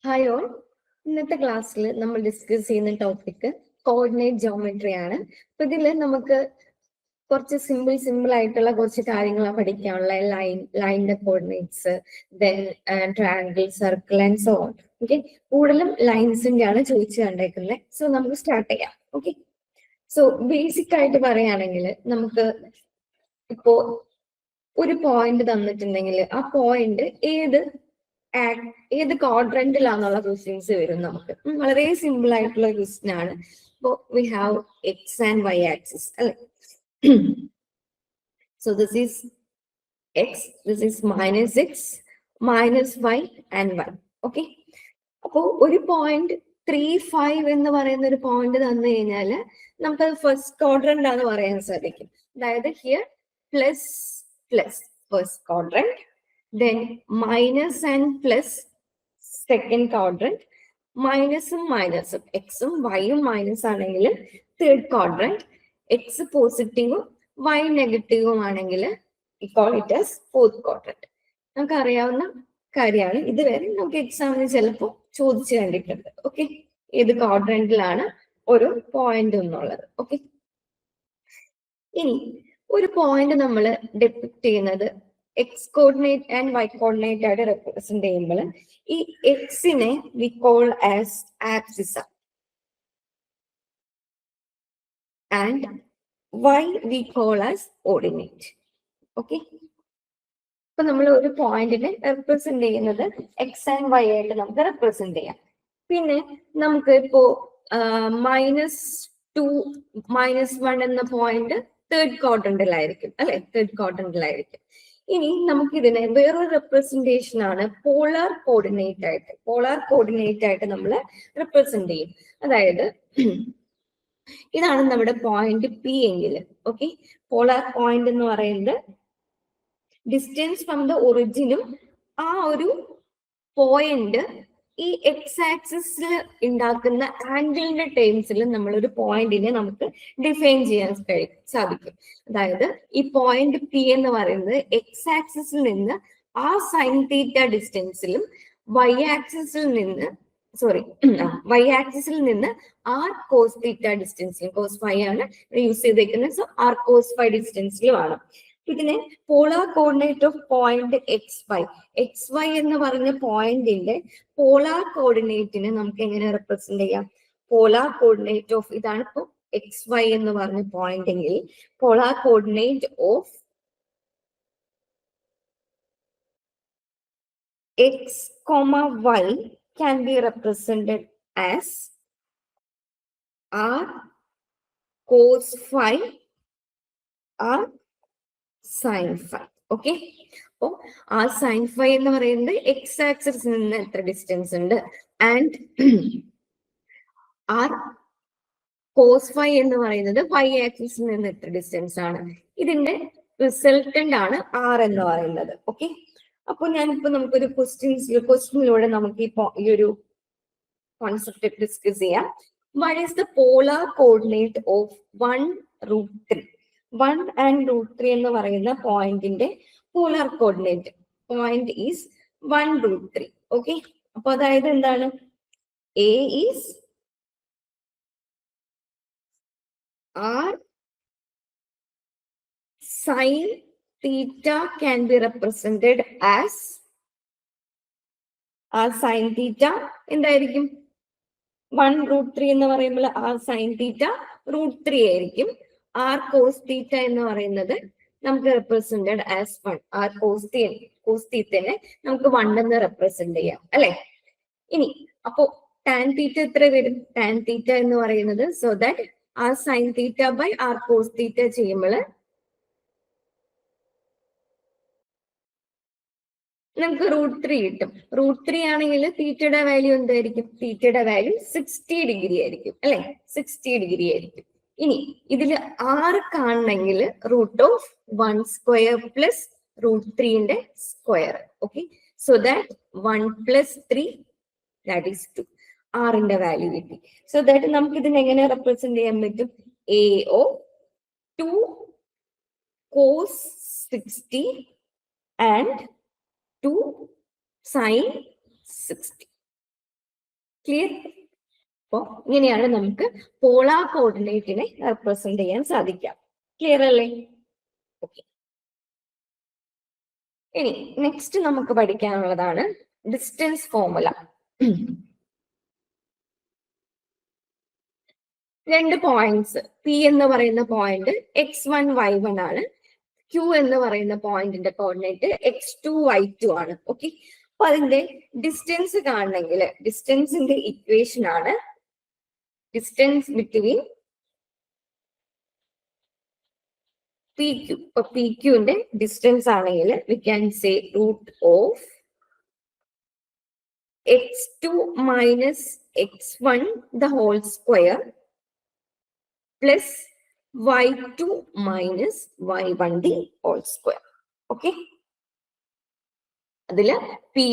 Hi all. ഇന്നത്തെ ക്ലാസ്സിൽ നമ്മൾ ഡിസ്കസ് ചെയ്യുന്ന ടോപ്പിക് കോർഡിനേറ്റ് ജോമെട്രി ആണ്. അപ്പൊ ഇതില് നമുക്ക് കുറച്ച് സിമ്പിൾ ആയിട്ടുള്ള കുറച്ച് കാര്യങ്ങളാണ് പഠിക്കാനുള്ള. ലൈനിന്റെ coordinates, then triangle, circle and so on. Okay, കൂടുതലും ലൈൻസിന്റെ ആണ് ചോദിച്ചു കണ്ടേക്കുന്നത്. സോ നമുക്ക് സ്റ്റാർട്ട് ചെയ്യാം. ഓക്കെ, സോ ബേസിക് ആയിട്ട് പറയുകയാണെങ്കിൽ നമുക്ക് ഇപ്പോ ഒരു പോയിന്റ് തന്നിട്ടുണ്ടെങ്കിൽ ആ പോയിന്റ് ഏത് ക്വാഡ്രന്റിലാന്നുള്ള ക്വസ്റ്റ്യൻസ് വരും നമുക്ക്. വളരെ സിമ്പിൾ ആയിട്ടുള്ള ക്വസ്റ്റ്യൻ ആണ്. ഇപ്പോ we have x and y axis അല്ലെ. So this is x, this is minus x, minus y and y. Okay, അപ്പോ ഒരു പോയിന്റ് 3, 5 എന്ന് പറയുന്ന ഒരു പോയിന്റ് തന്നു കഴിഞ്ഞാൽ നമുക്ക് ഫസ്റ്റ് ക്വാഡ്രന്റ് ആണെന്ന് പറയാൻ സാധിക്കും. അതായത് here plus plus first quadrant, then minus and plus second quadrant, മൈനസും മൈനസും എക്സും വൈയും മൈനസ് ആണെങ്കിൽ തേർഡ് ക്വാഡ്രന്റ്, എക്സ് പോസിറ്റീവും വൈ നെഗറ്റീവും ആണെങ്കിൽ call it as fourth quadrant. നമുക്ക് അറിയാവുന്ന കാര്യമാണ്. ഇതുവരെ നമുക്ക് എക്സാമിന് ചിലപ്പോൾ ചോദിച്ചു കണ്ടിട്ടുണ്ട്. ഓക്കെ, ഏത് ക്വാഡ്രന്റിലാണ് ഒരു പോയിന്റ് എന്നുള്ളത്. ഓക്കെ, ഇനി ഒരു പോയിന്റ് നമ്മൾ ഡെപിക്ട് ചെയ്യുന്നത് x coordinate and y coordinate ആയിട്ട് റെപ്രസെന്റ് ചെയ്യുമ്പോൾ ഈ എക്സിനെ we call as axis and y we call as ordinate. Okay, ഇപ്പൊ നമ്മൾ ഒരു പോയിന്റിനെ റെപ്രസെന്റ് ചെയ്യുന്നത് എക്സ് ആൻഡ് വൈ ആയിട്ട് നമുക്ക് റെപ്രസെന്റ് ചെയ്യാം. പിന്നെ നമുക്ക് ഇപ്പോ -2, -1 എന്ന പോയിന്റ് തേർഡ് ക്വാഡ്രന്റിലായിരിക്കും അല്ലെ, തേർഡ് ക്വാഡ്രന്റിലായിരിക്കും. ഇനി നമുക്ക് ഇതിനെ വേറൊരു റെപ്രസെന്റേഷൻ ആണ് പോളാർ കോർഡിനേറ്റ് ആയിട്ട് നമ്മൾ റെപ്രസെന്റ് ചെയ്യും. അതായത് ഇതാണ് നമ്മുടെ പോയിന്റ് പി എങ്കിൽ, ഓക്കെ, പോളാർ പോയിന്റ് എന്ന് പറയുന്നത് ഡിസ്റ്റൻസ് ഫ്രം ദ ഒറിജിനും ആ ഒരു പോയിന്റ് ഈ എക്സ് ആക്സിസിൽ ഉണ്ടാക്കുന്ന ആംഗിളിന്റെ ടേംസിൽ നമ്മൾ ഒരു പോയിന്റിനെ നമുക്ക് ഡിഫൈൻ ചെയ്യാൻ സാധിക്കും. അതായത് ഈ പോയിന്റ് പി എന്ന് പറയുന്നത് എക്സ് ആക്സിസിൽ നിന്ന് ആ സൈൻ തീറ്റ ഡിസ്റ്റൻസിലും വൈ ആക്സിസിൽ നിന്ന് ആർ കോസ് തീറ്റ ഡിസ്റ്റൻസിലും, കോസ് ഫൈ ആണ് യൂസ് ചെയ്തേക്കുന്നത്, സോ ആർ കോസ് ഫൈ ഡിസ്റ്റൻസിലുമാണ്. ഇതിനെ polar coordinate of point x y എന്ന് പറഞ്ഞ പോയിന്റിന്റെ പോളാർ കോർഡിനേറ്റിനെ നമുക്ക് എങ്ങനെ റെപ്രസെന്റ് ചെയ്യാം? പോളാർ കോർഡിനേറ്റ് ഓഫ്, ഇതാണ് ഇപ്പൊ എക്സ് വൈ എന്ന് പറഞ്ഞ പോയിന്റ് എങ്കിൽ polar coordinate of x y can be represented as r cos phi r sin phi. Okay, അപ്പോ ആ സൈൻ ഫൈ എന്ന് പറയുന്നത് എക്സ് ആക്സിസിൽ നിന്ന് എത്ര ഡിസ്റ്റൻസ് ഉണ്ട്, ആൻഡ് ആർ കോസ് ഫൈ എന്ന് പറയുന്നത് വൈ ആക്സിസിൽ നിന്ന് എത്ര ഡിസ്റ്റൻസ് ആണ്. ഇതിന്റെ റിസൾട്ടന്റ് ആണ് ആർ എന്ന് പറയുന്നത്. ഓക്കെ, അപ്പൊ ഞാനിപ്പോ നമുക്കൊരു ക്വസ്റ്റ്യനിലൂടെ നമുക്ക് ഈ ഒരു കോൺസെപ്റ്റ് ഡിസ്കസ് ചെയ്യാം. What is the polar coordinate of 1√3? 1 and √3 എന്ന് പറയുന്ന പോയിന്റിന്റെ polar coordinate point is 1√3. Okay, അപ്പൊ അതായത് എന്താണ്, a is r sine theta can be represented as ആ സൈൻ തീറ്റ എന്തായിരിക്കും, 1√3 എന്ന് പറയുമ്പോൾ ആർ സൈൻ തീറ്റ √3 ആയിരിക്കും. ആർ കോസ് തീറ്റ എന്ന് പറയുന്നത് നമുക്ക് റെപ്രസെന്റഡ് ആസ് 1. ആർ കോസ് തീറ്റനെ നമുക്ക് 1 എന്ന് റെപ്രസെന്റ് ചെയ്യാം അല്ലെ. ഇനി അപ്പോ ടാൻ തീറ്റ എത്ര വരും? ടാൻ തീറ്റ എന്ന് പറയുന്നത്, so that r sine theta by r cos theta ചെയ്യുമ്പോൾ നമുക്ക് √3 കിട്ടും. √3 ആണെങ്കിൽ തീറ്റയുടെ വാല്യൂ എന്തായിരിക്കും? തീറ്റയുടെ വാല്യൂ 60 ഡിഗ്രി ആയിരിക്കും അല്ലെ, 60 ഡിഗ്രി ആയിരിക്കും. ഇനി ഇതിൽ 6 കാണണമെങ്കിൽ √1² പ്ലസ് √3ന്റെ square. Okay, so that 1 + 3 that is 2. 6ന്റെ വാല്യൂ കിട്ടി. സോ ദാറ്റ് നമുക്ക് ഇതിനെ എങ്ങനെ റെപ്രസെന്റ് ചെയ്യാൻ പറ്റും? A of 2 cos 60 and 2 sin 60. Clear? അപ്പോ ഇങ്ങനെയാണ് നമുക്ക് പോളാർ കോർഡിനേറ്റിനെ റെപ്രസെന്റ് ചെയ്യാൻ സാധിക്കാം. ക്ലിയർ അല്ലേ? ഓക്കെ. ഇനി നെക്സ്റ്റ് നമുക്ക് പഠിക്കാനുള്ളതാണ് ഡിസ്റ്റൻസ് ഫോർമുല. രണ്ട് പോയിന്റ്സ് പി എന്ന് പറയുന്ന പോയിന്റ് x1 y1 ആണ്. Q എന്ന് പറയുന്ന പോയിന്റിന്റെ കോർഡിനേറ്റ് x2 y2 ആണ്. ഓക്കെ. അപ്പൊ അതിന്റെ ഡിസ്റ്റൻസ് കാണണമെങ്കിൽ ഡിസ്റ്റൻസിന്റെ ഇക്വേഷൻ ആണ് ഡിസ്റ്റൻസ് ബിറ്റ്വീൻ പി ക്യു. ഇപ്പൊ പി ക്യുവിന്റെ ഡിസ്റ്റൻസ് ആണെങ്കിൽ we can say root of x2 minus x1 the whole square plus y2 minus y1 the whole square. Okay. അതില് പി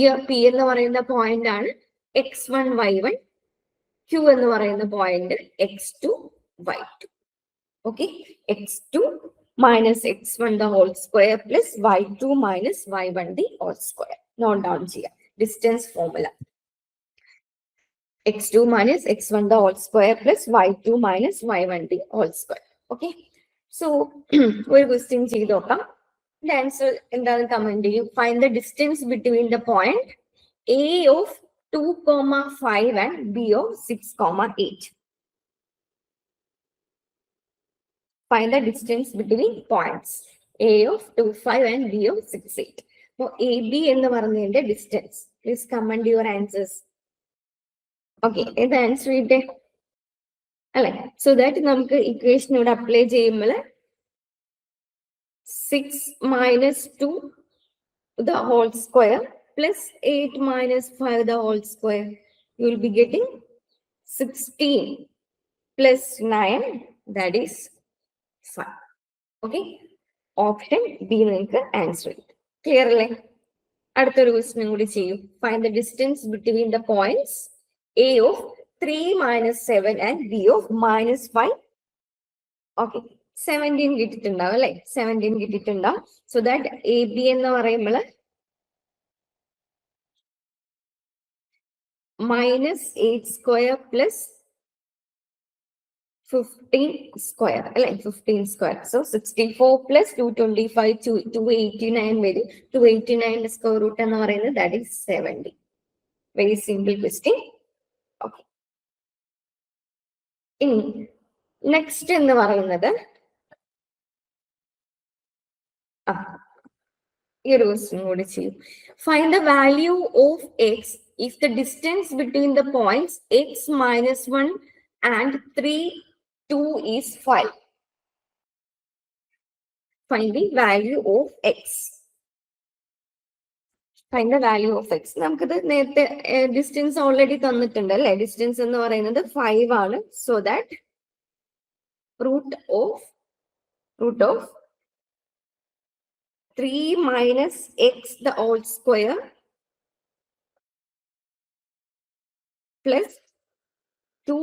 എന്ന് പറയുന്ന പോയിന്റ് ആണ് x1 y1, Q എന്ന് പറയുന്ന point x2 y2. Okay. x2 minus x1 the whole square plus y2 minus y1 the whole square. Note down ചെയ്യാം distance formula. x2 minus x1 the whole square plus y2 minus y1 the whole square. Okay. So, ഒരു question ചെയ്ത് നോക്കാം. Answer എന്താണ് comment ചെയ്യും. Find the distance between the point A of 2,5 and B of 6,8. Find the distance between points A of 2,5 and B of 6,8. So, AB എന്ന് പറഞ്ഞതിന്റെ distance. Please comment your answers. Okay. ഇത് answer ചെയ്തേ അല്ലെ? So that നമുക്ക് equation ഇവിടെ apply ചെയ്യുമ്പോൾ 6 minus 2 the whole square plus 8 minus 5 the whole square. You will be getting 16 plus 9, that is 5. Okay. Option B നിങ്ങൾക്ക് answer ചെയ്തു. Clear അല്ലേ? അടുത്തൊരു ക്വസ്റ്റ്യൻ കൂടി ചെയ്യൂ. Find the distance between the points A of 3 minus 7 and B of minus 5. Okay. 17 കിട്ടിയിട്ടുണ്ടാവും അല്ലെ? 17 കിട്ടിയിട്ടുണ്ടാവും. So that A B എന്ന് പറയുമ്പോൾ മൈനസ് 8 സ്ക്വയർ പ്ലസ് 15 സ്ക്വയർ അല്ലെ? 15 സ്ക്വയർ. സോ 64 പ്ലസ് 225 289 വരും. 289 സ്ക്വയർ റൂട്ട് എന്ന് പറയുന്നത് that is 70. Very simple question. Okay. ഇനി നെക്സ്റ്റ് എന്ന് പറയുന്നത് ഈ ഒരു ക്വസ്റ്റ്യൻ കൂടി ചെയ്യും. Find the value of X if the distance between the points X minus 1 and 3, 2 is 5. Find the value of X. Find the value of X. നമുക്കിത് നേരത്തെ distance already തന്നിട്ടുണ്ട് അല്ലെ? ഡിസ്റ്റൻസ് എന്ന് പറയുന്നത് 5 ആണ്. So that root of 3 minus x the whole square plus 2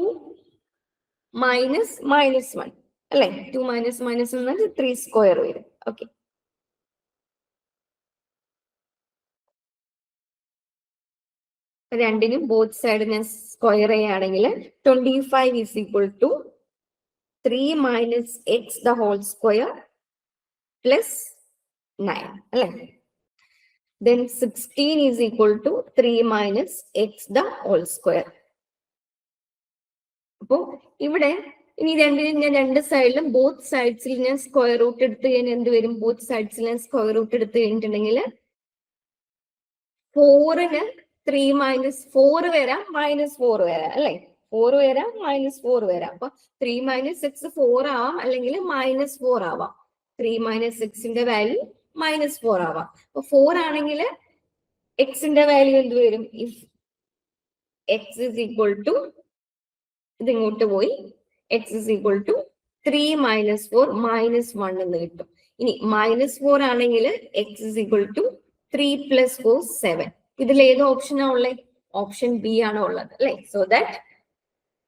minus minus 1 അല്ലെ? 2 minus minus 1 3 square വരും. Okay. രണ്ടിനും ബോത്ത് സൈഡിനെ സ്ക്വയർ ചെയ്യുകയാണെങ്കിൽ 25 is equal to 3 minus x the whole square plus 9 അല്ലെ? Then 16 is equal to 3 minus x the whole square. അപ്പോ ഇവിടെ ഇനി രണ്ടിനും ഞാൻ രണ്ട് സൈഡിലും ബോത്ത് സൈഡ്സിൽ ഞാൻ സ്ക്വയർ റൂട്ട് എടുത്ത് ഞാൻ എന്ത് വരും? ബോത്ത് സൈഡ്സിൽ ഞാൻ സ്ക്വയർ റൂട്ട് എടുത്ത് കഴിഞ്ഞിട്ടുണ്ടെങ്കിൽ 4ന് 3 minus 4 വരാം, മൈനസ് 4 വരാം അല്ലെ? 4 വരാം, മൈനസ് 4 വരാം. അപ്പൊ 3 minus 6 4 ആവാം, അല്ലെങ്കിൽ മൈനസ് 4 ആവാം. 3 minus 6ന്റെ വാല്യൂ മൈനസ് 4 ആവാം. അപ്പൊ 4 ആണെങ്കിൽ എക്സിന്റെ വാല്യൂ എന്ത് വരും? If x is equal to ഇത് ഇങ്ങോട്ട് പോയി x is equal to 3 minus 4 minus 1 എന്ന് കിട്ടും. ഇനി മൈനസ് 4 ആണെങ്കിൽ x is equal to 3 plus 4 7. ഇതിൽ ഏത് ഓപ്ഷനാ ഉള്ളത്? ഓപ്ഷൻ ബി ആണ് ഉള്ളത് അല്ലെ? So that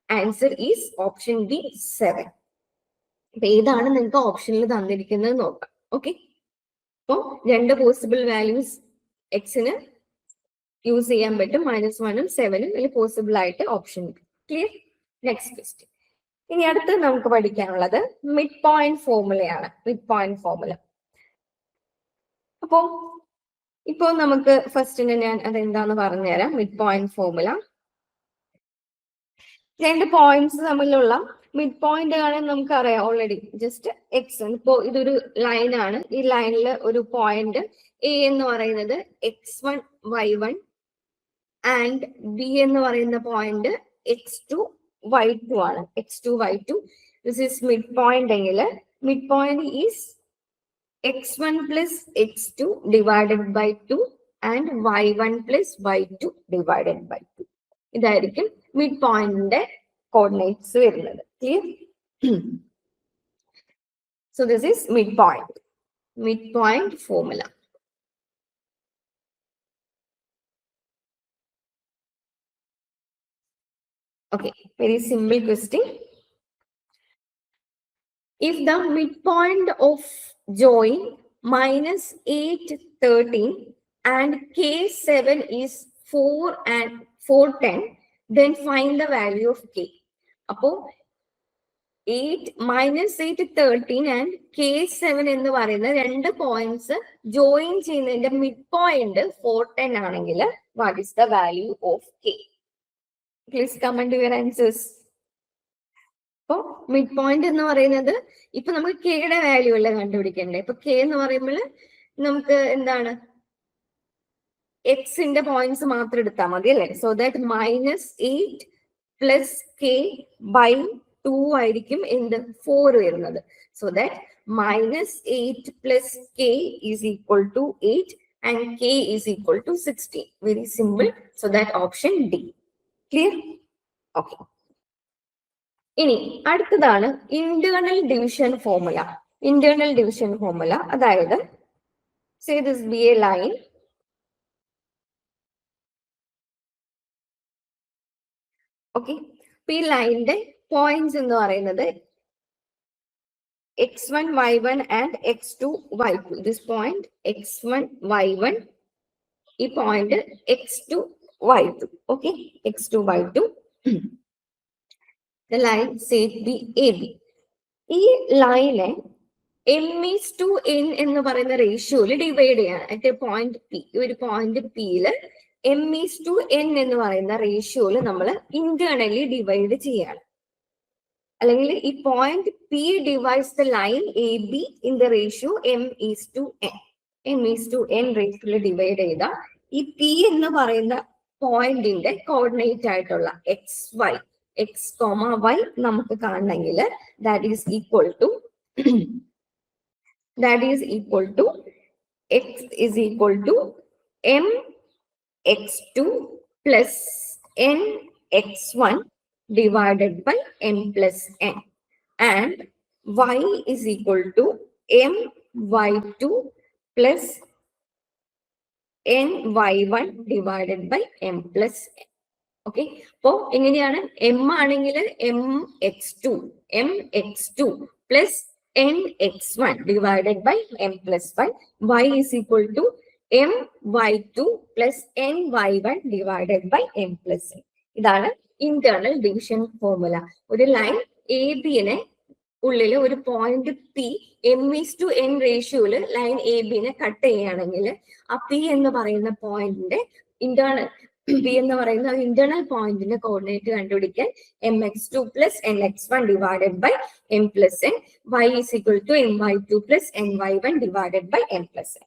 answer is option B 7. അപ്പൊ ഏതാണ് നിങ്ങൾക്ക് ഓപ്ഷനിൽ തന്നിരിക്കുന്നത് നോക്കാം. ഓക്കെ. അപ്പൊ രണ്ട് പോസിബിൾ വാല്യൂസ് എക്സിന് യൂസ് ചെയ്യാൻ പറ്റും. -1ഉം 7ഉം ഇതിൽ പോസിബിൾ ആയിട്ട് ഓപ്ഷൻ ഉണ്ട്. ക്ലിയർ? Next question. ഇനി അടുത്ത് നമുക്ക് പഠിക്കാനുള്ളത് മിഡ് പോയിന്റ് ഫോർമുലയാണ്. Mid point formula. അപ്പോ ഇപ്പോ നമുക്ക് ഫസ്റ്റിന് ഞാൻ അതെന്താന്ന് പറഞ്ഞുതരാം. Mid point formula. രണ്ട് പോയിന്റ്സ് തമ്മിലുള്ള മിഡ് പോയിന്റ് ആണെന്ന് നമുക്കറിയാം ഓൾറെഡി. Just X. ഇപ്പോ ഇതൊരു ലൈനാണ്. ഈ ലൈനിൽ ഒരു പോയിന്റ് എ എന്ന് പറയുന്നത് x1 y1 ആൻഡ് ബി എന്ന് പറയുന്ന പോയിന്റ് x2 y2 ആണ്. x2 y2. This is mid point എങ്കിൽ mid point is x1 plus x2 divided by 2 and y1 plus y2 divided by 2. ഇതായിരിക്കും മിഡ് പോയിന്റിന്റെ കോർഡിനേറ്റ്സ് വരുന്നത്. Clear? So this is mid point formula. Okay, very simple question. If the midpoint of join -8, 13 and K7 is 4 and 4, 10, then find the value of K. Appo 8 -8, 13 and K7 എന്ന് പറയുന്ന രണ്ട് points join ചെയ്യുന്നതിന്റെ mid point 4, 10 ആണെങ്കിൽ what is the value of K? Please comment your answers. അപ്പൊ mid point എന്ന് പറയുന്നത് ഇപ്പൊ നമുക്ക് കെയുടെ വാല്യൂ അല്ലേ കണ്ടുപിടിക്കണ്ടേ. ഇപ്പൊ കെ എന്ന് പറയുമ്പോൾ നമുക്ക് എന്താണ് എക്സിന്റെ പോയിന്റ്സ് മാത്രം എടുത്താൽ മതി അല്ലേ. So that -8 plus k by 2 ആയിരിക്കും എന്ത് 4 വരുന്നത്. So that -8 plus k is equal to 8 and k is equal to 16. Very simple. So that option D. Clear? Okay. ഇനി അടുത്തതാണ് internal division formula. Internal division formula അതായത് say this be a line. Okay, ഈ ലൈനിന്റെ points എന്ന് പറയുന്നത് x1 y1 and x2 y2. This point x1 y1, ഈ point x2 y2. Okay, x2 y2. The line said be AB. ഈ ലൈനെ m/n എന്ന് പറയുന്ന റേഷ്യോയിൽ divide ചെയ്യാണ്. അറ്റ് പോയിന്റ് പി, ഒരു പോയിന്റ് പിയില് m/n എന്ന് പറയുന്ന റേഷ്യോയിൽ നമ്മൾ ഇന്റേണലി ഡിവൈഡ് ചെയ്യാണ്. അല്ലെങ്കിൽ ഈ point P divides the line A B in the ratio m/n. m/n റേഷ്യോയിൽ ഡിവൈഡ് ചെയ്ത ഈ പി എന്ന് പറയുന്ന പോയിന്റിന്റെ കോർഡിനേറ്റ് ആയിട്ടുള്ള x, y നമുക്ക് കാണണമെങ്കിൽ that is equal to x is equal to m x2 plus n x1 divided by m plus n, and y is equal to m y2 plus n y1 divided by m plus n. ഓക്കെ, അപ്പോ എങ്ങനെയാണ് m ആണെങ്കിൽ m x2 plus n x1 divided by m പ്ലസ് 1. y is equal to m y2 plus n y1 divided by m plus n. ഇതാണ് internal division formula. ഒരു line A ബിനെ ഉള്ളിൽ ഒരു പോയിന്റ് പി m/n റേഷ്യോയില് line A ബിനെ cut ചെയ്യുകയാണെങ്കിൽ ആ പി എന്ന് പറയുന്ന പോയിന്റിന്റെ ഇന്റേണൽ പി എന്ന് പറയുന്ന ഇന്റേണൽ പോയിന്റിന്റെ കോർഡിനേറ്റ് കണ്ടുപിടിക്കാൻ mx2 plus nx1 divided by m plus n, y is equal to my2 plus ny1 divided by m plus n.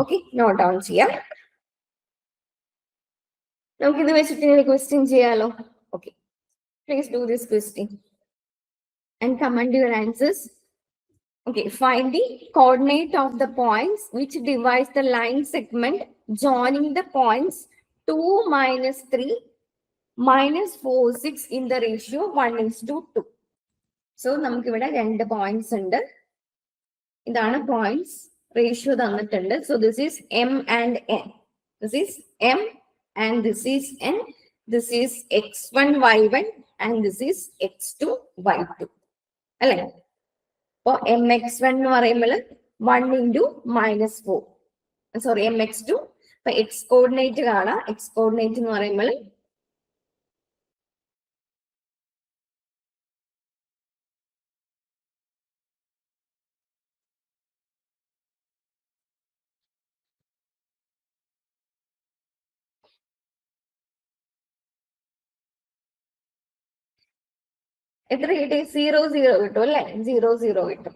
Okay, note down ചെയ്യാം. നമുക്ക് ഇത് വെച്ചിട്ട് ക്വസ്റ്റ്യൻ ചെയ്യാലോ. Okay, please do this question and comment your answers. Okay, find the coordinate of the points which divides the line segment joining the points 2, -3, -4, 6 in the ratio 1:2. So നമുക്ക് ഇവിടെ രണ്ട് points ഉണ്ട്. ഇതാണ് പോയിന്റ്സ്, റേഷ്യോ തന്നിട്ടുണ്ട്. So this is m and n. This is m and this is n. This is x1 y1 and this is x2 y2. അല്ലെ? അപ്പൊ mx1 എന്ന് പറയുമ്പോൾ 1 into -4, സോറി mx2 അപ്പൊ എക്സ് കോർഡിനേറ്റ് കാണാം. X coordinate എന്ന് പറയുമ്പോൾ എത്ര കിട്ടി? 0 0 കിട്ടും അല്ലെ? 0 0 കിട്ടും.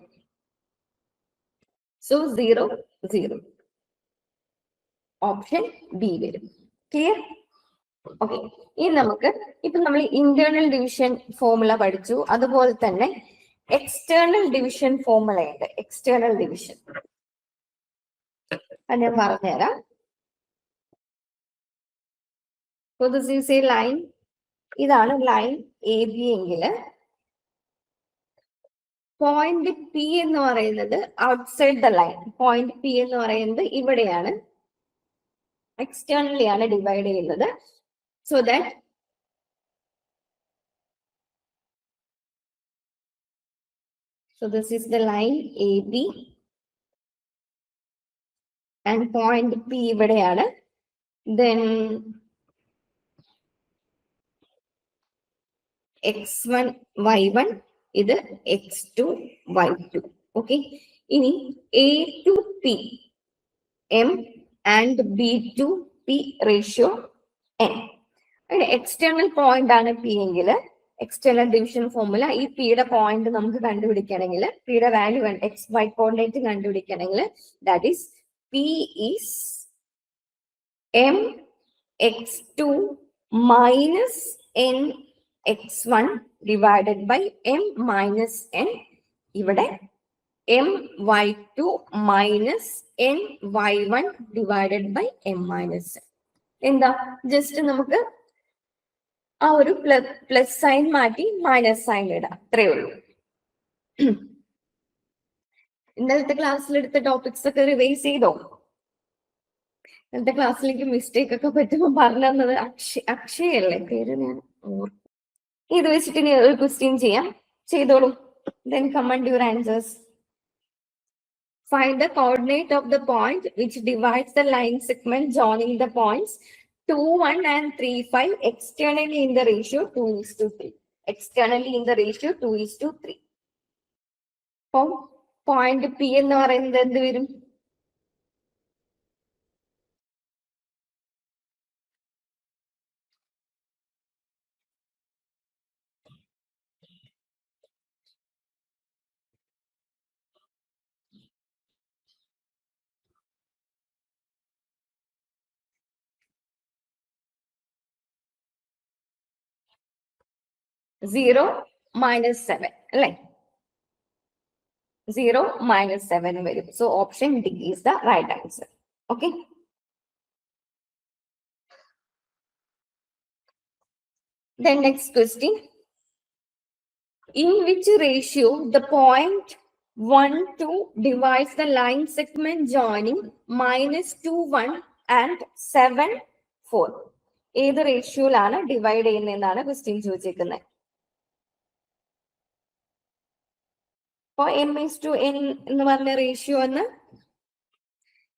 സോ 0 0 ഓപ്ഷൻ ബി വരും. ക്ലിയർ? ഓക്കെ. ഇനി നമുക്ക് ഇപ്പൊ നമ്മൾ ഇന്റേണൽ ഡിവിഷൻ ഫോർമുല പഠിച്ചു. അതുപോലെ തന്നെ എക്സ്റ്റേണൽ ഡിവിഷൻ ഫോർമുല ഉണ്ട്. എക്സ്റ്റേണൽ ഡിവിഷൻ ഞാൻ പറഞ്ഞുതരാം. So this is a line. ഇതാണ് ലൈൻ എ ബി എങ്കിൽ പോയിന്റ് പി എന്ന് പറയുന്നത് outside the line. Point P എന്ന് പറയുന്നത് ഇവിടെയാണ്, എക്സ്റ്റേണലി ആണ് ഡിവൈഡ് ചെയ്യുന്നത്. So that this is the line AB and point P ഇവിടെയാണ്. Then x1 y1 ഇത് x2 y2. ഓക്കെ. ഇനി A to P M and B to P ratio n. External point ആണ് P എങ്കിൽ external division formula ഈ പിയുടെ point നമുക്ക് കണ്ടുപിടിക്കണമെങ്കിൽ, പിയുടെ വാല്യൂ എക്സ് വൈ കോർഡിനേറ്റ് കണ്ടുപിടിക്കണമെങ്കിൽ ദാറ്റ് ഈസ് P ഈസ് M x2 minus n x1 divided by m minus n. ഇവിടെ m y2 minus n y1 divided by m minus n. എന്താ? Just നമുക്ക് ആ ഒരു പ്ലസ് സൈൻ മാറ്റി മൈനസ് സൈൻ ഇടാം. അത്രേ ഉള്ളൂ. ഇന്നലത്തെ ക്ലാസ്സിൽ എടുത്ത ടോപ്പിക്സ് ഒക്കെ റിവൈസ് ചെയ്തോ? ഇന്നത്തെ ക്ലാസ്സിലേക്ക് മിസ്റ്റേക്ക് ഒക്കെ പറ്റുമ്പോൾ പറഞ്ഞു തന്നത് അക്ഷയല്ലേ പേര്? ഞാൻ ഇത് വെച്ചിട്ട് ഇനി ഒരു ക്വസ്റ്റ്യൻ ചെയ്യാം. ചെയ്തോളൂ. Then comment your answers. Find the coordinate of the point which divides the line segment joining the points 2, 1 and 3, 5 externally in the ratio 2:3. Externally in the ratio 2:3. അപ്പം പോയിന്റ് പി എന്ന് പറയുന്നത് എന്ത് വരും? സീറോ മൈനസ് 7 അല്ലെ? 0 minus 7 വരും. So option D is the right answer. Okay. Then next question. In which ratio the point 1, 2 divides the line segment joining -2, 1 and 7, 4? ഏത് റേഷ്യോയിലാണ് divide ചെയ്യുന്നതെന്നാണ് question ചോദിച്ചിരിക്കുന്നത്. അപ്പൊ m/n എന്ന് പറഞ്ഞ റേഷ്യോ എന്ന്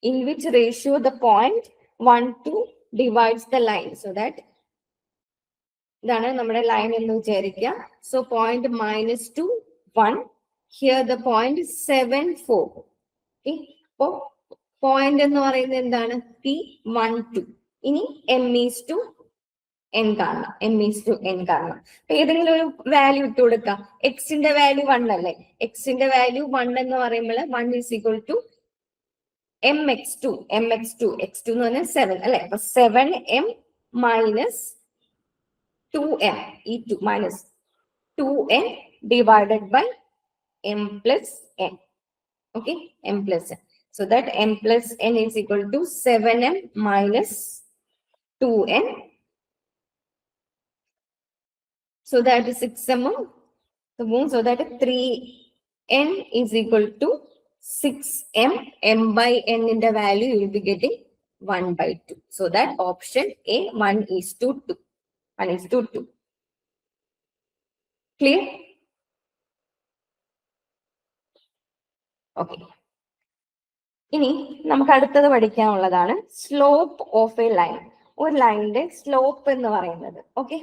in which ratio the point 1, 2 divides the line. So that ഇതാണ് നമ്മുടെ line എന്ന് വിചാരിക്കുക. So point -2, 1. Here the point 7, 4. അപ്പോ പോയിന്റ് എന്ന് പറയുന്നത് എന്താണ്? P1, 2. ഇനി m/n കാണണം. m/n കാണണം. ഏതെങ്കിലും ഒരു വാല്യൂ ഇട്ട് കൊടുക്കാം. എക്സിന്റെ വാല്യൂ 1 അല്ലേ? എക്സിന്റെ വാല്യൂ 1 എന്ന് പറയുമ്പോൾ 1 is equal to mx2. x2 എന്ന് പറഞ്ഞാൽ 7 അല്ലെ? അപ്പൊ 7m മൈനസ് 2m, ഈ 2 minus 2n divided by m plus n. Okay, m plus n. So that m plus n is equal to 7m minus 2n. So that is 6m. So that 3n is equal to 6m. m by n in the value you will be getting 1/2. So that option A 1:2. 1:2. Clear? Okay. ഇനി നമുക്ക് അടുത്തത് പഠിക്കാനുള്ളതാണ് slope of a line. ഒരു ലൈനിന്റെ slope എന്ന് പറയുന്നത്. Okay,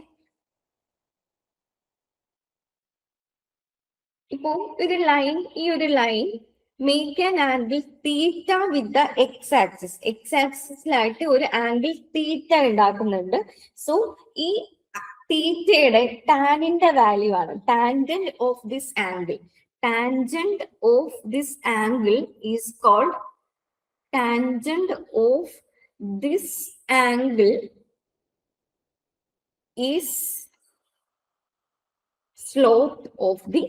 ഇപ്പോ ഈ ഒരു line make an angle theta with the x axis. X ആക്സിസിലായിട്ട് ഒരു ആംഗിൾ തീറ്റ ഉണ്ടാക്കുന്നുണ്ട്. സോ ഈ തീറ്റയുടെ ടാനിന്റെ വാല്യൂ ആണ് tangent of this angle. Tangent of this angle is called tangent of this angle is slope of the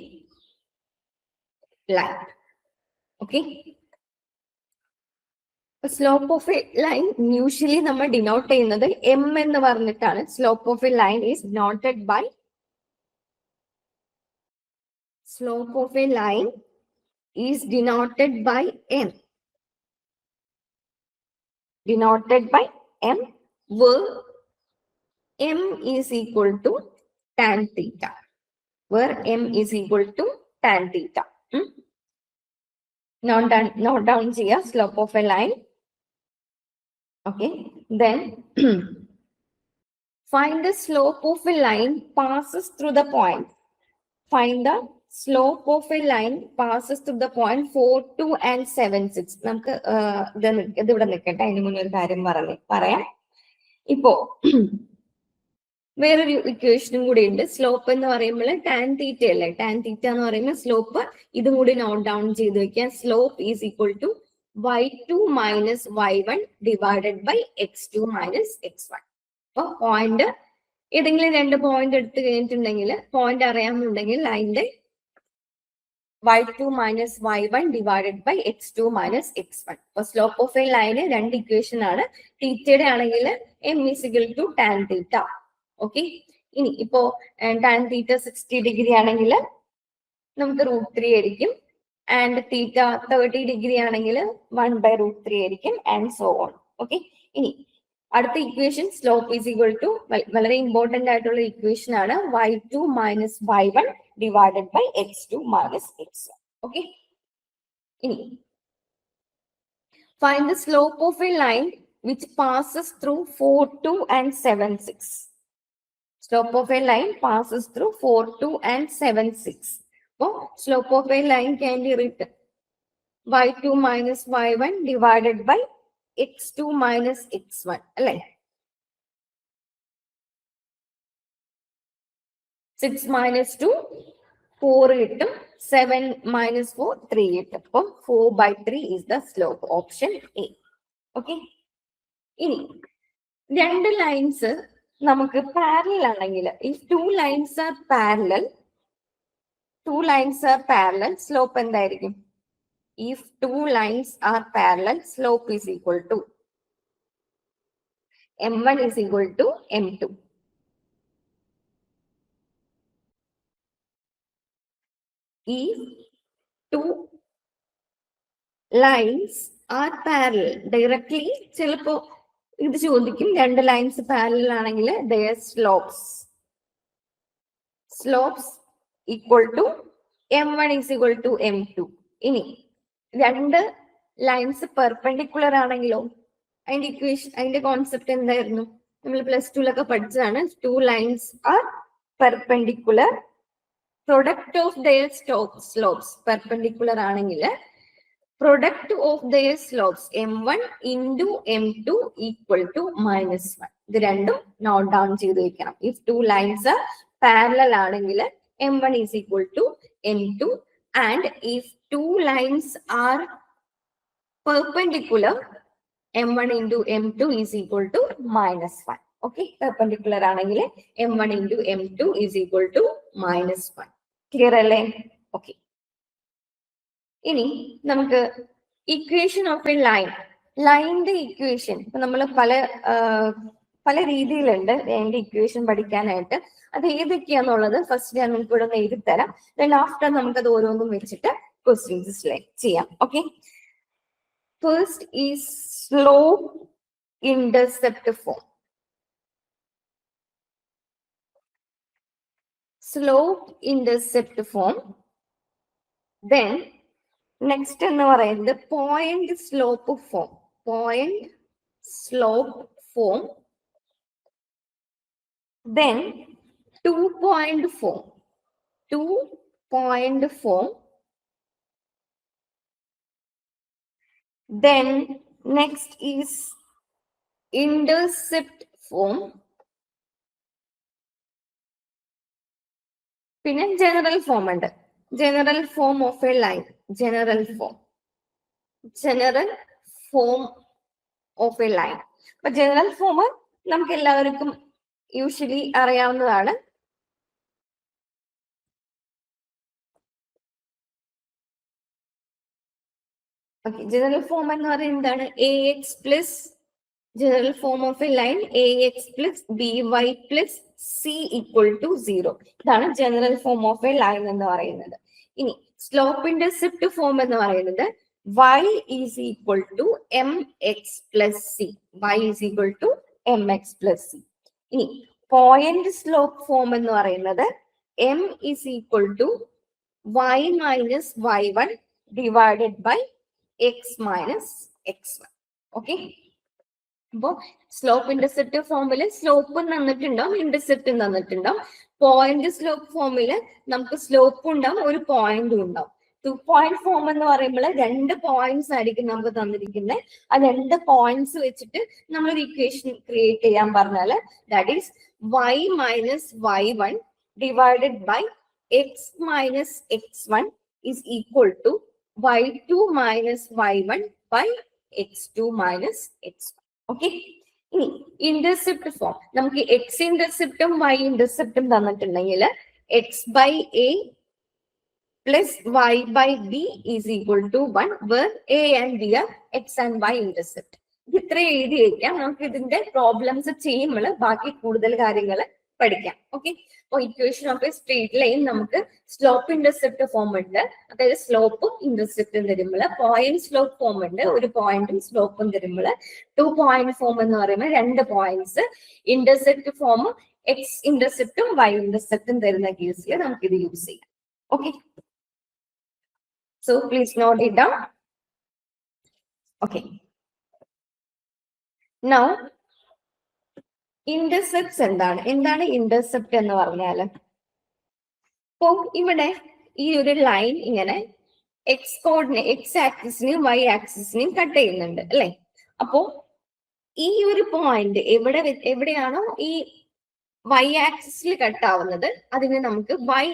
line. Okay, slope of a line usually നമ്മൾ denote ചെയ്യുന്നത് m എന്ന് പറഞ്ഞിട്ടാണ്. Slope of a line is denoted by m. Denoted by m, where m is equal to tan theta. Note down here slope of a line. Okay, then find the slope of a line passes through the point. Find the slope of a line passes through the point 4, 2 and 7, 6. നമുക്ക് ഇത് ഇവിടെ നിൽക്കട്ടെ, അതിന് മുന്നേ ഒരു കാര്യം പറയാം. ഇപ്പോ വേറൊരു ഇക്വേഷനും കൂടി ഉണ്ട്. സ്ലോപ്പ് എന്ന് പറയുമ്പോൾ ടാൻ തീറ്റ അല്ലേ, ടാൻ തീറ്റ എന്ന് പറയുമ്പോൾ സ്ലോപ്പ് ഇതും കൂടി നോട്ട് ഡൗൺ ചെയ്ത് വെക്കാം. Slope is equal to y2 minus y1 divided by x2 minus x1. അപ്പൊ പോയിന്റ് ഏതെങ്കിലും രണ്ട് പോയിന്റ് എടുത്തു കഴിഞ്ഞിട്ടുണ്ടെങ്കിൽ, പോയിന്റ് അറിയാമെന്നുണ്ടെങ്കിൽ ലൈനിന്റെ y2 minus y1 divided by x2 minus x1. അപ്പൊ സ്ലോപ്പ് ഓഫ് എ ലൈന് രണ്ട് ഇക്വേഷൻ ആണ്. തീറ്റയുടെ ആണെങ്കിൽ m is equal to tan theta. Okay, ഇനി ഇപ്പോ ടാൻ തീറ്റ 60 ഡിഗ്രി ആണെങ്കിൽ നമുക്ക് √3 ആയിരിക്കും, ആൻഡ് തീറ്റ 30 ഡിഗ്രി ആണെങ്കിൽ 1/√3 ആയിരിക്കും, ആൻഡ് സോ ഓൺ. ഓക്കെ, ഇനി അടുത്ത equation slope is equal to വളരെ ഇമ്പോർട്ടന്റ് ആയിട്ടുള്ള ഇക്വേഷൻ ആണ് y2 minus y1 divided by x2 minus x1. Okay, ഇനി find the slope of a line which passes through 4, 2 and 7, 6. Slope of a line passes through 4, 2 and 7, 6. So, slope of a line can be written y2 minus y1 divided by x2 minus x1. അല്ലേ, 6 minus 2 4 കിട്ടും, 7 minus 4 3 കിട്ടും. അപ്പം 4/3 is the slope, option A. Okay, ഇനി രണ്ട് lines നമുക്ക് parallel ആണെങ്കിൽ, if two lines are parallel, slope എന്തായിരിക്കും? If two lines are parallel, slope is equal to m1 is equal to m2. If two lines are parallel, directly ചിലപ്പോ ഇത് ചോദിക്കും, രണ്ട് lines parallel ആണെങ്കിൽ their slopes equal to m1 is equal to m2. ഇനി രണ്ട് lines perpendicular ആണെങ്കിലോ, അതിന്റെ concept എന്തായിരുന്നു? നമ്മൾ +2 പഠിച്ചതാണ്. Two lines are perpendicular, product of their slopes perpendicular ആണെങ്കിൽ product of their slopes m1 into m2 equal to -1. ഇത് രണ്ടും നോട്ട് ഡൗൺ ചെയ്ത് വെക്കണം. if two lines are parallel ആണെങ്കിൽ m1 is equal to m2, and if two lines are perpendicular, m1 into m2 is equal to -1. okay, perpendicular ആണെങ്കിൽ m1 into m2 is equal to -1. clear അല്ലേ? okay, ഇനി നമുക്ക് equation of A ലൈനിന്റെ equation ഇപ്പൊ നമ്മൾ പല രീതിയിലുണ്ട് അതിന്റെ ഇക്വേഷൻ പഠിക്കാനായിട്ട്. അത് ഏതൊക്കെയാന്നുള്ളത് ഫസ്റ്റ് ഞാൻ നിങ്ങൾക്ക് ഇവിടെ ഒന്ന് എഴുതി തരാം. ദെൻ ആഫ്റ്റർ നമുക്കത് ഓരോന്നും വെച്ചിട്ട് ക്വസ്റ്റ്യൻസ് ചെയ്യാം. Okay, first is slope intercept form. Then next എന്ന് പറയുന്നത് point slope form. Point slope form. Then 2-point form. 2-point form. Then next is intercept form. പിന്നെ general form ഉണ്ട്. General form of a line. General form. General form of a line. അപ്പൊ general form നമുക്ക് എല്ലാവർക്കും usually അറിയാവുന്നതാണ്. Okay, general form എന്ന് പറയുന്നത് എന്താണ്? AX plus general form of a line AX plus BY plus C equal to 0. ഇതാണ് general form of a line എന്ന് പറയുന്നത്. ഇനി slope intercept form എന്ന് പറയുന്നത് Y is equal to MX plus C. Y is equal to MX plus C. ഇനി point slope form എന്ന് പറയുന്നത് M is equal to Y minus Y1 divided by x minus x1. Okay, അപ്പോ slope intercept ഫോമില് slope തന്നിട്ടുണ്ടാവും, ഇന്റർസെപ്റ്റും തന്നിട്ടുണ്ടാവും. Point slope ഫോമില് നമുക്ക് സ്ലോപ്പ് ഉണ്ടാവും, ഒരു പോയിന്റും ഉണ്ടാവും. 2-point ഫോം എന്ന് പറയുമ്പോൾ 2 പോയിന്റ്സ് ആയിരിക്കും നമുക്ക് തന്നിരിക്കുന്നത്. ആ 2 പോയിന്റ്സ് വെച്ചിട്ട് നമ്മൾ ഒരു ഇക്വേഷൻ ക്രിയേറ്റ് ചെയ്യാൻ പറഞ്ഞാൽ that is y minus y1 divided by x minus x1 is equal to y2 minus y1 by x2 minus x1. Okay, ഇനി ഇന്റർസെപ്റ്റ് ഫോം നമുക്ക് എക്സ് ഇന്റർസെപ്റ്റും വൈ ഇന്റർസെപ്റ്റും തന്നിട്ടുണ്ടെങ്കിൽ x by a plus y by b is equal to 1 where a and b are x and y intercept. ഇത്ര എഴുതി വയ്ക്കാം. നമുക്ക് ഇതിന്റെ പ്രോബ്ലംസ് ചെയ്യുമ്പോൾ ബാക്കി കൂടുതൽ കാര്യങ്ങൾ പഠിക്കാം. ഓക്കെ, അപ്പോൾ equation of A straight line നമുക്ക് സ്ലോപ്പ് ഇന്റർസെപ്റ്റ് ഫോം ഉണ്ട്. അതായത് സ്ലോപ്പും ഇന്റർസെപ്റ്റും തരുമ്പോൾ പോയിന്റ് സ്ലോപ്പ് ഫോം ഉണ്ട്, ഒരു പോയിന്റും സ്ലോപ്പും തരുമ്പോൾ 2-point ഫോം എന്ന് പറയുമ്പോൾ 2 പോയിന്റ്സ്. ഇന്റർസെപ്റ്റ് ഫോം എക്സ് ഇന്റർസെപ്റ്റും വൈ ഇന്റർസെപ്റ്റും തരുന്ന കേസിൽ നമുക്ക് ഇത് യൂസ് ചെയ്യാം. Okay, so please note it down. Okay, now intercept എന്താണ് ഇന്റർസെപ്റ്റ് എന്ന് പറഞ്ഞാൽ, ഇപ്പോ ഇവിടെ ഈ ഒരു ലൈൻ ഇങ്ങനെ എക്സ് ആക്സിസിനെയും വൈ ആക്സിസിനെയും കട്ട് ചെയ്യുന്നുണ്ട് അല്ലെ. അപ്പോ ഈ ഒരു പോയിന്റ് എവിടെയാണോ ഈ വൈ ആക്സിസിൽ കട്ട് ആവുന്നത് അതിനെ നമുക്ക് വൈ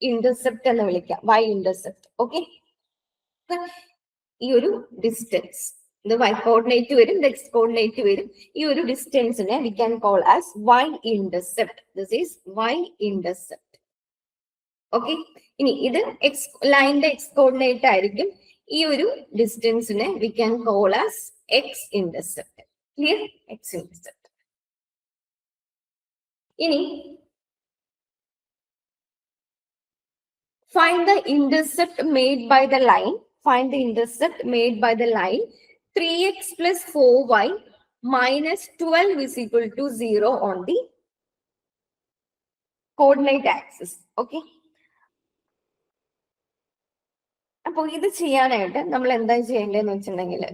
ഇന്റർസെപ്റ്റ് എന്ന് വിളിക്കാം. Y intercept. ഓക്കെ, ഈ ഒരു ഡിസ്റ്റൻസ്, ഇത് y കോർഡിനേറ്റ് വരും, ഇത് x കോർഡിനേറ്റ് വരും. ഈ ഒരു ഡിസ്റ്റൻസിനെ we can call as y intercept. This is y intercept. Okay, ഇനി ഇത് ലൈനിന്റെ x കോർഡിനേറ്റ് ആയിരിക്കും. ഈ ഒരു ഡിസ്റ്റൻസിനെ we can call as x intercept. Clear? x intercept. ഇനി find the intercept made by the line. Find the intercept made by the line 3x plus 4y minus 12 is equal to 0 on the coordinate axis. Okay. അപ്പൊ ഇത് ചെയ്യാനായിട്ട് നമ്മൾ എന്താ ചെയ്യേണ്ടതെന്ന് വെച്ചിട്ടുണ്ടെങ്കിൽ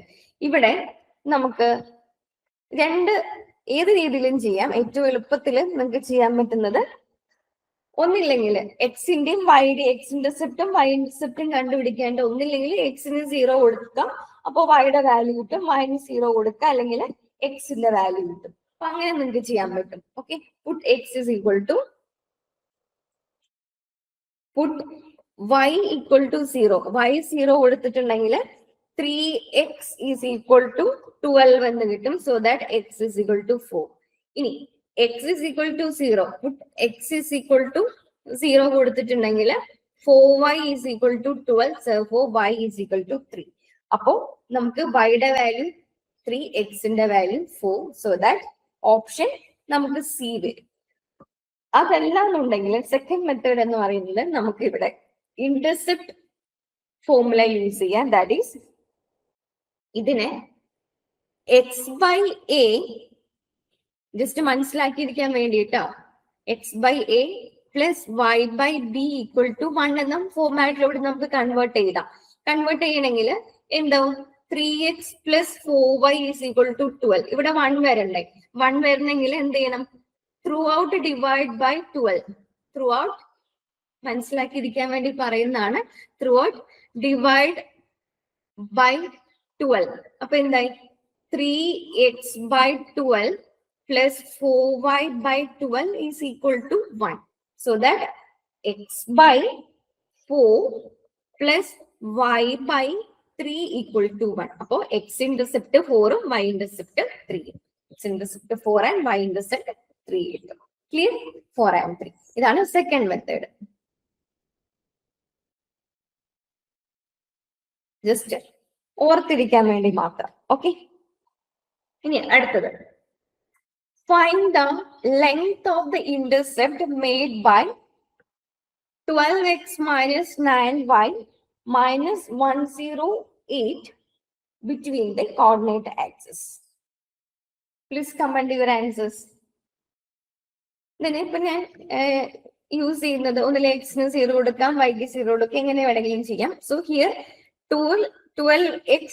ഇവിടെ നമുക്ക് ഏത് രീതിയിലും ചെയ്യാം. ഏറ്റവും എളുപ്പത്തിൽ നിങ്ങൾക്ക് ചെയ്യാൻ പറ്റുന്നത് ഒന്നില്ലെങ്കിൽ എക്സിന്റെയും വൈയുടെ എക്സ് ഇന്റർസെപ്റ്റും വൈ ഇന്റർസെപ്റ്റും കണ്ടുപിടിക്കേണ്ട. ഒന്നില്ലെങ്കിൽ എക്സിന് 0 കൊടുക്കാം, അപ്പൊ വൈയുടെ വാല്യൂ കിട്ടും. വൈന് 0 കൊടുക്കുക, അല്ലെങ്കിൽ എക്സിന്റെ വാല്യൂ കിട്ടും. അപ്പൊ അങ്ങനെ നിങ്ങൾക്ക് ചെയ്യാൻ പറ്റും. Okay, put x is equal to put y equal to 0. Y 0 കൊടുത്തിട്ടുണ്ടെങ്കിൽ 3x ഈസ് ഈക്വൽ ടു 12 എന്ന് കിട്ടും. So that x is equal to 4. ഇനി x is equal to 0. Put x is equal to 0 കൊടുത്തിട്ടുണ്ടെങ്കിൽ 4y is equal to 12. Therefore y is equal to 3. അപ്പോ നമുക്ക് y-യുടെ value 3, x-ന്റെ value 4. So that option നമുക്ക് C വരും. അതല്ലാന്നുണ്ടെങ്കിൽ സെക്കൻഡ് മെത്തേഡ് എന്ന് പറയുന്നത് നമുക്ക് ഇവിടെ ഇന്റർസെപ്റ്റ് ഫോർമുല യൂസ് ചെയ്യാം. ദാറ്റ് ഈസ് ഇതിനെ എക്സ് ബൈ എ ജസ്റ്റ് മനസ്സിലാക്കിയിരിക്കാൻ വേണ്ടിയിട്ടോ x by a plus y by b equal to 1 എന്ന ഫോർമാറ്റിലൂടെ നമുക്ക് കൺവേർട്ട് ചെയ്താം. കൺവേർട്ട് ചെയ്യണമെങ്കിൽ എന്താവും 3x plus 4y is equal to 12. ഇവിടെ 1 വരണ്ടേ? 1 വരണമെങ്കിൽ എന്ത് ചെയ്യണം? Throughout divide by 12. Throughout മനസ്സിലാക്കിയിരിക്കാൻ വേണ്ടി പറയുന്നതാണ്. Throughout divide by 12. അപ്പൊ എന്തായി? 3x by 12 plus 4y by 12 is equal to 1. So that x by 4 plus y by 3 equal to 1. അപ്പോ x intercept 4 y intercept 3. x intercept 4 and y intercept 3 കിട്ടും. Clear? 4 and 3. ഇതാണ് second method. Just ഓർത്തിരിക്കാൻ വേണ്ടി മാത്രം. Okay, ഇനി അടുത്തത്. Find the length of the intercept made by 12x minus 9y minus 108 between the coordinate axes. Please comment your answers. ഇപ്പൊ ഞാൻ use ചെയ്യുന്നത് ഒന്നിലെ എക്സിന് 0 കൊടുക്കാം, വൈക്ക് 0 കൊടുക്കാം, എങ്ങനെ വേണമെങ്കിലും ചെയ്യാം. So here 12x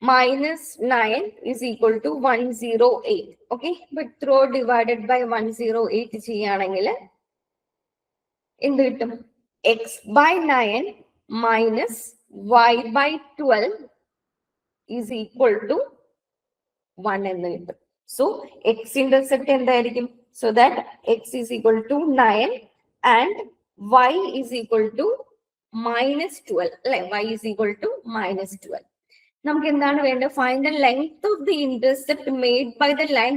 minus 9 is equal to 108. Okay, but throw divided by 108 ചെയ്യുകയാണെങ്കിൽ എന്ത് കിട്ടും? x by 9 minus y by 12 is equal to 1 എന്ന് കിട്ടും. So x intercept എന്തായിരിക്കും? So that x is equal to 9 and y is equal to minus 12. അല്ലെ? y is equal to minus 12. നമുക്ക് എന്താണ് വേണ്ടത്? Find the length of the intercept made by the line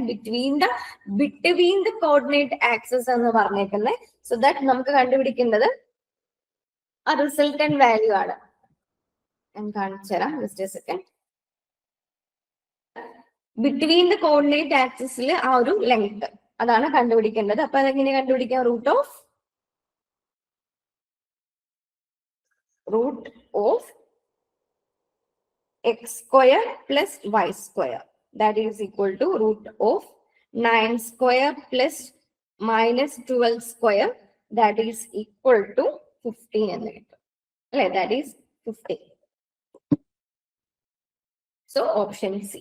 between the coordinate axis എന്ന് പറഞ്ഞേക്കുന്നത്. So that നമുക്ക് കണ്ടുപിടിക്കേണ്ടത് ആ resultant value ആണ്. ഞാൻ കാണിച്ചു തരാം. Just a second. Between the coordinate ആക്സിസിൽ ആ ഒരു ലെങ്ത് അതാണ് കണ്ടുപിടിക്കേണ്ടത്. അപ്പൊ അതെങ്ങനെ കണ്ടുപിടിക്കാം? Root of x square plus y square, that is equal to root of 9 square plus minus 12 square, that is equal to 15 എന്ന് കിട്ടും. അല്ലെ? that is 15. So option C.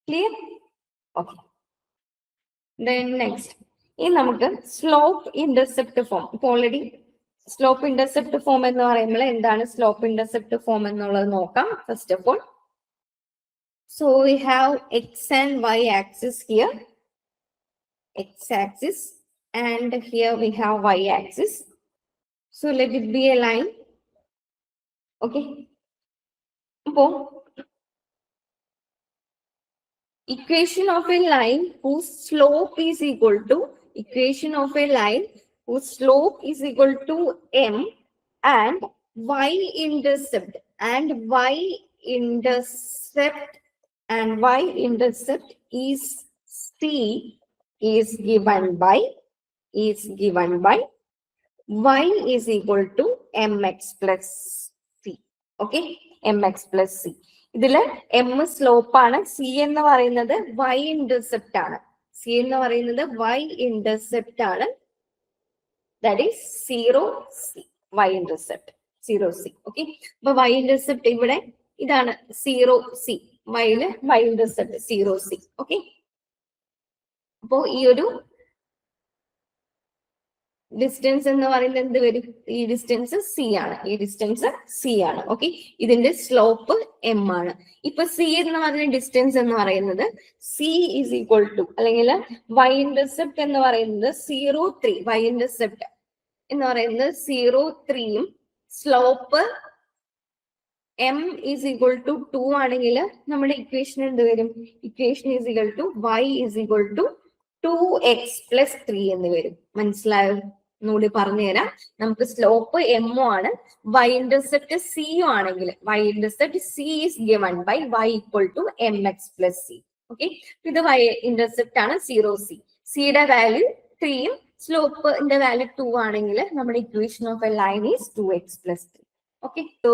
Clear? Okay. Then next, ഇനി നമുക്ക് സ്ലോപ്പ് ഇന്റർസെപ്റ്റ് ഫോം. ഇപ്പൊ already slope intercept form എന്ന് പറയുമ്പോൾ എന്താണ് slope intercept form എന്നുള്ളത് നോക്കാം. First of all, so we have x and y axis here, x axis, and here we have y axis. So let it be a line. Okay, so equation of a line whose slope is equal to m and y intercept is c is given by y is equal to mx plus c. Okay, mx plus c. ഇതില് m slope ആണ്, c എന്ന് പറയുന്നത് y intercept ആണ്. That is 0c, y intercept 0c. Okay, അപ്പൊ y intercept ഇവിടെ ഇതാണ് 0c, y intercept 0c. Okay, അപ്പോ ഈ ഒരു ഡിസ്റ്റൻസ് എന്ന് പറയുന്നത് എന്ത് വരും? ഈ ഡിസ്റ്റൻസ് c ആണ്. ഓക്കെ, ഇതിന്റെ സ്ലോപ്പ് m ആണ്. ഇപ്പൊ c എന്ന് പറയുന്ന ഡിസ്റ്റൻസ് എന്ന് പറയുന്നത് c is equal to, അല്ലെങ്കിൽ y intercept എന്ന് പറയുന്നത് 0,3, y intercept എന്ന് പറയുന്നത് 0,3 slope m is equal to 2 ആണെങ്കിൽ നമ്മുടെ ഇക്വേഷൻ എന്ത് വരും? Equation is equal to y is equal to 2x plus 3 എന്ന് വരും. മനസ്സിലായോ? ഒന്നുകൂടി പറഞ്ഞുതരാം. നമുക്ക് സ്ലോപ്പ് m ആണ്, y ഇന്റർസെപ്റ്റ് c ആണെങ്കിൽ y intercept c is given by y equal to mx plus c. Okay, ഇത് y ഇന്റർസെപ്റ്റ് ആണ് 0c. c യുടെ വാല്യൂ 3 സ്ലോപ്പിന്റെ വാല്യൂ 2 ആണെങ്കിൽ നമ്മുടെ equation of a line is 2x plus 3. Okay, so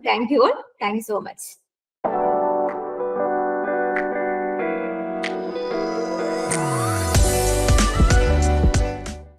thank you all. Thanks so much.